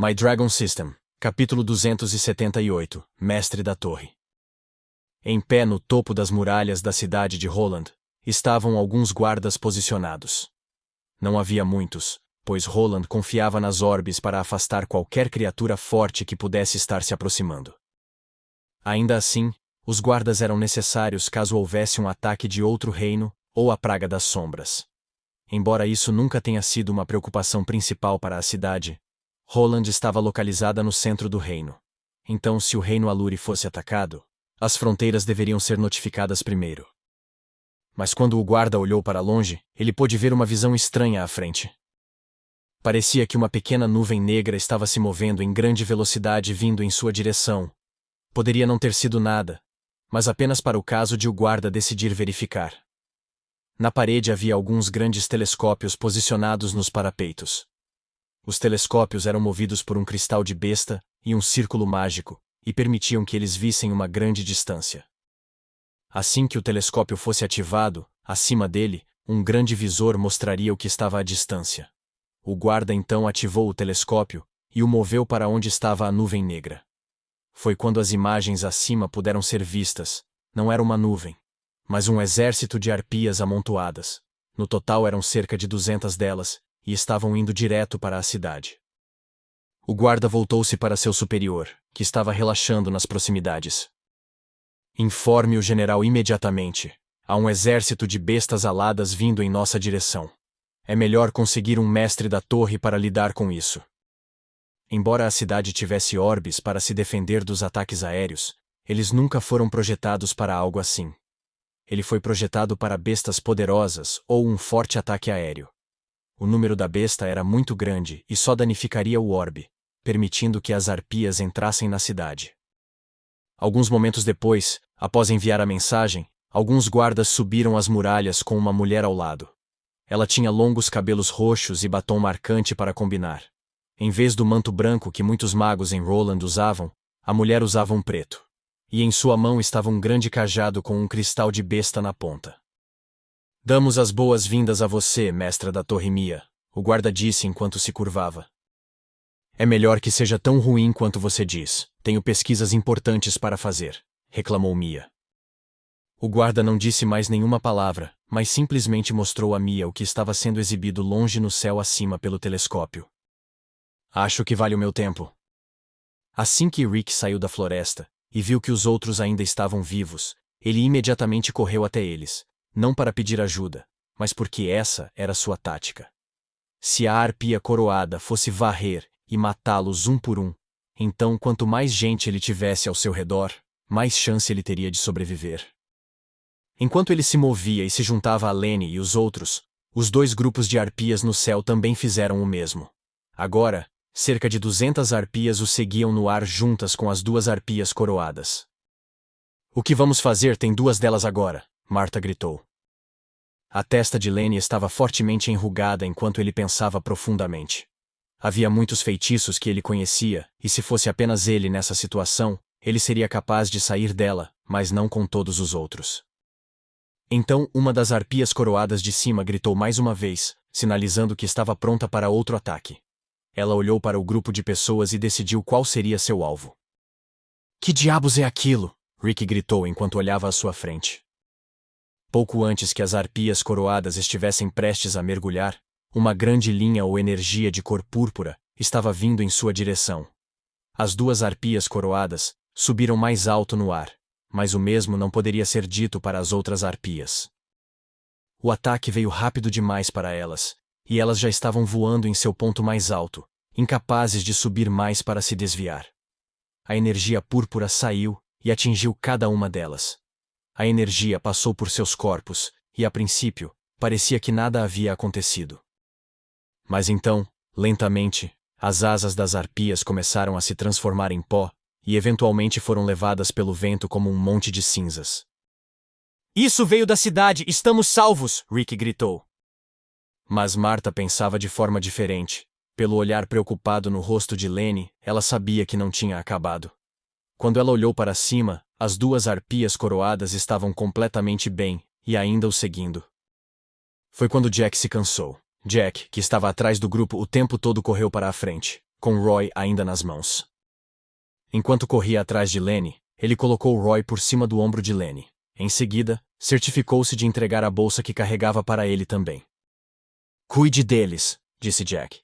My Dragon System, capítulo 278, Mestre da Torre. Em pé no topo das muralhas da cidade de Roland, estavam alguns guardas posicionados. Não havia muitos, pois Roland confiava nas orbes para afastar qualquer criatura forte que pudesse estar se aproximando. Ainda assim, os guardas eram necessários caso houvesse um ataque de outro reino ou a Praga das Sombras. Embora isso nunca tenha sido uma preocupação principal para a cidade, Roland estava localizada no centro do reino. Então, se o reino Aluri fosse atacado, as fronteiras deveriam ser notificadas primeiro. Mas quando o guarda olhou para longe, ele pôde ver uma visão estranha à frente. Parecia que uma pequena nuvem negra estava se movendo em grande velocidade vindo em sua direção. Poderia não ter sido nada, mas apenas para o caso de o guarda decidir verificar. Na parede havia alguns grandes telescópios posicionados nos parapeitos. Os telescópios eram movidos por um cristal de besta e um círculo mágico, e permitiam que eles vissem uma grande distância. Assim que o telescópio fosse ativado, acima dele, um grande visor mostraria o que estava à distância. O guarda então ativou o telescópio e o moveu para onde estava a nuvem negra. Foi quando as imagens acima puderam ser vistas. Não era uma nuvem, mas um exército de arpias amontoadas. No total eram cerca de 200 delas, e estavam indo direto para a cidade. O guarda voltou-se para seu superior, que estava relaxando nas proximidades. Informe o general imediatamente. Há um exército de bestas aladas vindo em nossa direção. É melhor conseguir um mestre da torre para lidar com isso. Embora a cidade tivesse orbes para se defender dos ataques aéreos, eles nunca foram projetados para algo assim. Ele foi projetado para bestas poderosas ou um forte ataque aéreo. O número da besta era muito grande e só danificaria o orbe, permitindo que as arpias entrassem na cidade. Alguns momentos depois, após enviar a mensagem, alguns guardas subiram as muralhas com uma mulher ao lado. Ela tinha longos cabelos roxos e batom marcante para combinar. Em vez do manto branco que muitos magos em Roland usavam, a mulher usava um preto. E em sua mão estava um grande cajado com um cristal de besta na ponta. Damos as boas-vindas a você, mestra da Torre Mia, o guarda disse enquanto se curvava. É melhor que seja tão ruim quanto você diz. Tenho pesquisas importantes para fazer, reclamou Mia. O guarda não disse mais nenhuma palavra, mas simplesmente mostrou a Mia o que estava sendo exibido longe no céu acima pelo telescópio. Acho que vale o meu tempo. Assim que Rick saiu da floresta e viu que os outros ainda estavam vivos, ele imediatamente correu até eles, não para pedir ajuda, mas porque essa era sua tática. Se a arpia coroada fosse varrer e matá-los um por um, então quanto mais gente ele tivesse ao seu redor, mais chance ele teria de sobreviver. Enquanto ele se movia e se juntava a Lenny e os outros, os dois grupos de arpias no céu também fizeram o mesmo. Agora, cerca de 200 arpias o seguiam no ar juntas com as duas arpias coroadas. O que vamos fazer? Tem duas delas agora, Marta gritou. A testa de Lenny estava fortemente enrugada enquanto ele pensava profundamente. Havia muitos feitiços que ele conhecia, e se fosse apenas ele nessa situação, ele seria capaz de sair dela, mas não com todos os outros. Então, uma das arpias coroadas de cima gritou mais uma vez, sinalizando que estava pronta para outro ataque. Ela olhou para o grupo de pessoas e decidiu qual seria seu alvo. Que diabos é aquilo? Rick gritou enquanto olhava à sua frente. Pouco antes que as arpias coroadas estivessem prestes a mergulhar, uma grande linha ou energia de cor púrpura estava vindo em sua direção. As duas arpias coroadas subiram mais alto no ar, mas o mesmo não poderia ser dito para as outras arpias. O ataque veio rápido demais para elas, e elas já estavam voando em seu ponto mais alto, incapazes de subir mais para se desviar. A energia púrpura saiu e atingiu cada uma delas. A energia passou por seus corpos, e a princípio, parecia que nada havia acontecido. Mas então, lentamente, as asas das arpias começaram a se transformar em pó, e eventualmente foram levadas pelo vento como um monte de cinzas. Isso veio da cidade, estamos salvos! Rick gritou. Mas Marta pensava de forma diferente. Pelo olhar preocupado no rosto de Lenny, ela sabia que não tinha acabado. Quando ela olhou para cima, as duas arpias coroadas estavam completamente bem, e ainda o seguindo. Foi quando Jack se cansou. Jack, que estava atrás do grupo o tempo todo, correu para a frente. com Roy ainda nas mãos. Enquanto corria atrás de Lenny, ele colocou Roy por cima do ombro de Lenny. Em seguida, certificou-se de entregar a bolsa que carregava para ele também. Cuide deles, disse Jack.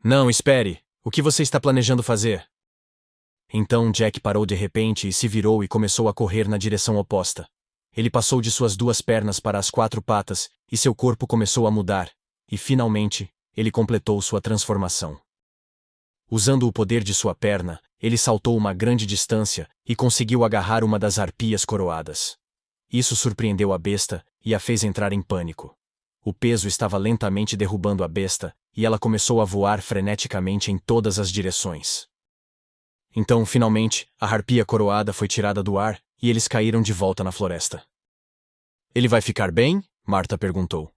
Não, espere. O que você está planejando fazer? Então Jack parou de repente e se virou e começou a correr na direção oposta. Ele passou de suas 2 pernas para as 4 patas, e seu corpo começou a mudar, e finalmente, ele completou sua transformação. Usando o poder de sua perna, ele saltou uma grande distância e conseguiu agarrar uma das arpias coroadas. Isso surpreendeu a besta e a fez entrar em pânico. O peso estava lentamente derrubando a besta, e ela começou a voar freneticamente em todas as direções. Então, finalmente, a harpia coroada foi tirada do ar, e eles caíram de volta na floresta. Ele vai ficar bem? Marta perguntou.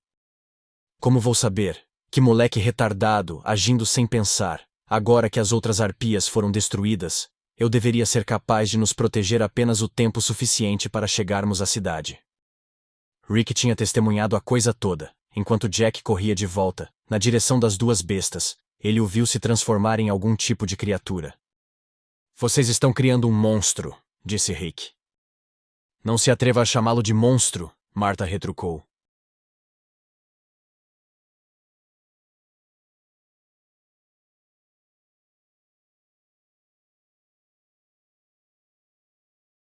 Como vou saber? Que moleque retardado, agindo sem pensar. Agora que as outras harpias foram destruídas, eu deveria ser capaz de nos proteger apenas o tempo suficiente para chegarmos à cidade. Rick tinha testemunhado a coisa toda. Enquanto Jack corria de volta, na direção das 2 bestas, ele o viu se transformar em algum tipo de criatura. Vocês estão criando um monstro, disse Rick. Não se atreva a chamá-lo de monstro, Marta retrucou.